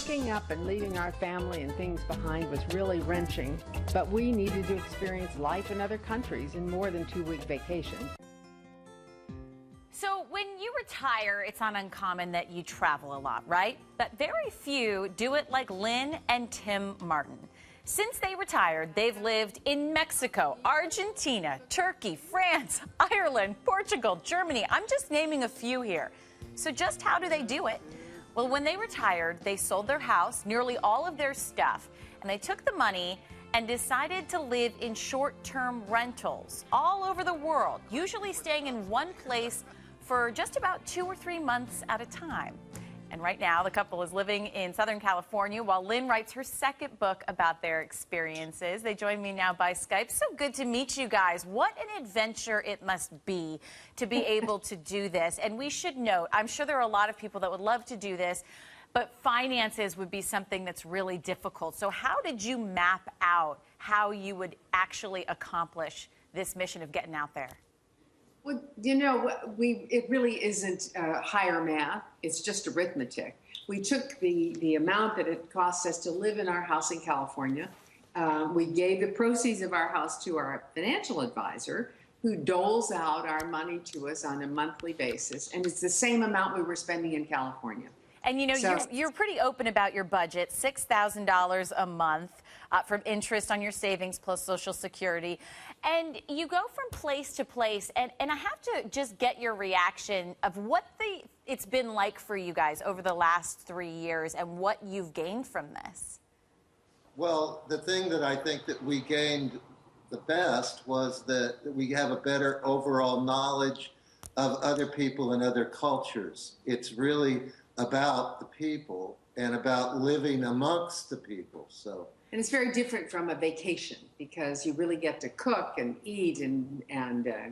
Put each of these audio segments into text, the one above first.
picking up and leaving our family and things behind was really wrenching, but we needed to experience life in other countries in more than 2-week vacations. So when you retire, it's not uncommon that you travel a lot, right? But very few do it like Lynn and Tim Martin. Since they retired, they've lived in Mexico, Argentina, Turkey, France, Ireland, Portugal, Germany. I'm just naming a few here. So just how do they do it? Well, when they retired, they sold their house, nearly all of their stuff, and they took the money and decided to live in short-term rentals all over the world, usually staying in one place for just about 2 or 3 months at a time. And right now, the couple is living in Southern California while Lynn writes her second book about their experiences. They join me now by Skype. So good to meet you guys. What an adventure it must be to be able to do this. And we should note, I'm sure there are a lot of people that would love to do this, but finances would be something that's really difficult. So how did you map out how you would actually accomplish this mission of getting out there? Well, you know, it really isn't higher math. It's just arithmetic. We took the amount that it cost us to live in our house in California. We gave the proceeds of our house to our financial advisor, who doles out our money to us on a monthly basis. And it's the same amount we were spending in California. And, you know, you're pretty open about your budget, $6,000 a month from interest on your savings plus Social Security. And you go from place to place. And I have to just get your reaction of what it's been like for you guys over the last 3 years and what you've gained from this. Well, the thing that I think that we gained the best was that we have a better overall knowledge of other people and other cultures. It's really about the people and about living amongst the people. And it's very different from a vacation because you really get to cook and eat and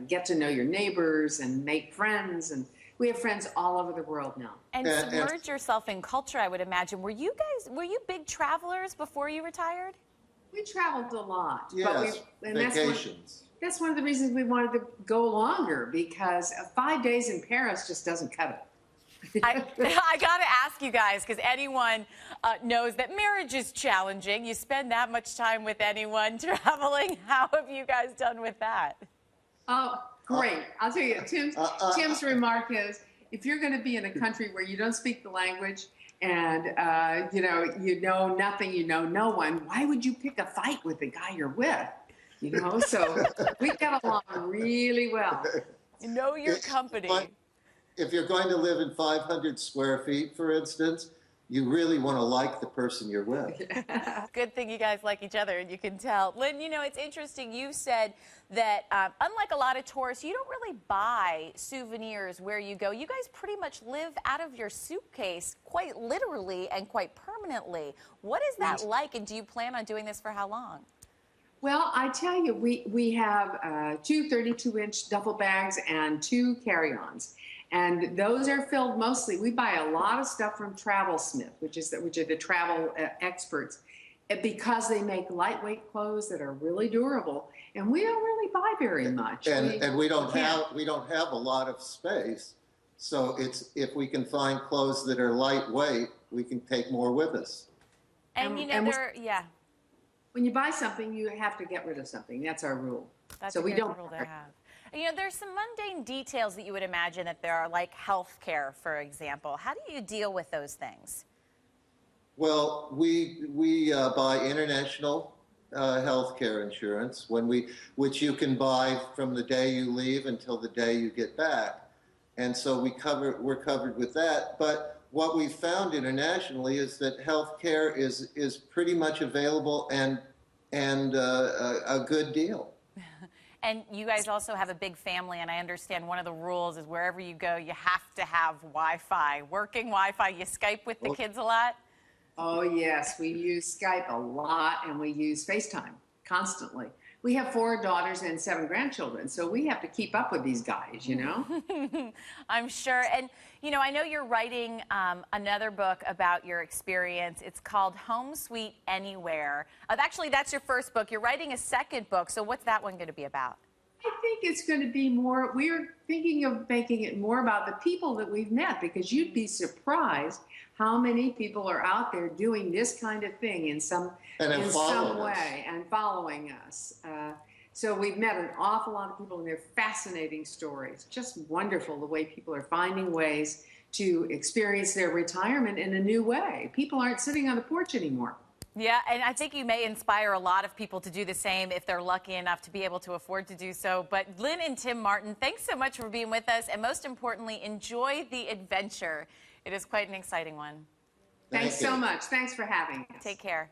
get to know your neighbors and make friends. And we have friends all over the world now. And submerge yourself in culture, I would imagine. Were you big travelers before you retired? We traveled a lot. Yes, vacations. That's one of the reasons we wanted to go longer, because 5 days in Paris just doesn't cut it. I got to ask you guys, because anyone knows that marriage is challenging. You spend that much time with anyone traveling. How have you guys done with that? Oh, great. I'll tell you, Tim's remark is, if you're going to be in a country where you don't speak the language and, you know nothing, you know no one, why would you pick a fight with the guy you're with? You know, so we got along really well. You know your company. If you're going to live in 500 square feet, for instance, you really want to like the person you're with. Good thing you guys like each other, and you can tell. Lynn, you know, it's interesting. You said that unlike a lot of tourists, you don't really buy souvenirs where you go. You guys pretty much live out of your suitcase quite literally and quite permanently. What is that like, and do you plan on doing this for how long? Well, I tell you, we have 2 32-inch duffel bags and 2 carry-ons. And those are filled mostly. We buy a lot of stuff from Travel-Smith, which are the travel experts, because they make lightweight clothes that are really durable. And we don't really buy very much. And we don't have a lot of space. So if we can find clothes that are lightweight, we can take more with us. And you know, when you buy something, you have to get rid of something. That's our rule. That's a good rule to have. You know, there's some mundane details that you would imagine that there are, like health care, for example. How do you deal with those things? Well, we buy international health care insurance, which you can buy from the day you leave until the day you get back. And so we're covered with that. But what we've found internationally is that health care is pretty much available and a good deal. And you guys also have a big family, and I understand one of the rules is wherever you go, you have to have Wi-Fi, working Wi-Fi. You Skype with the kids a lot? Oh, yes. We use Skype a lot, and we use FaceTime constantly. We have 4 daughters and 7 grandchildren, so we have to keep up with these guys, you know? I'm sure. And, you know, I know you're writing another book about your experience. It's called Home Sweet Anywhere. Actually, that's your first book. You're writing a second book, so what's that one going to be about? I think it's going to be more, we're thinking of making it more about the people that we've met, because you'd be surprised how many people are out there doing this kind of thing in some way and following us. So we've met an awful lot of people, and they're fascinating stories. Just wonderful the way people are finding ways to experience their retirement in a new way. People aren't sitting on the porch anymore. Yeah, and I think you may inspire a lot of people to do the same if they're lucky enough to be able to afford to do so. But Lynn and Tim Martin, thanks so much for being with us, and most importantly, enjoy the adventure. It is quite an exciting one. Thanks so much. Thanks for having us. Take care.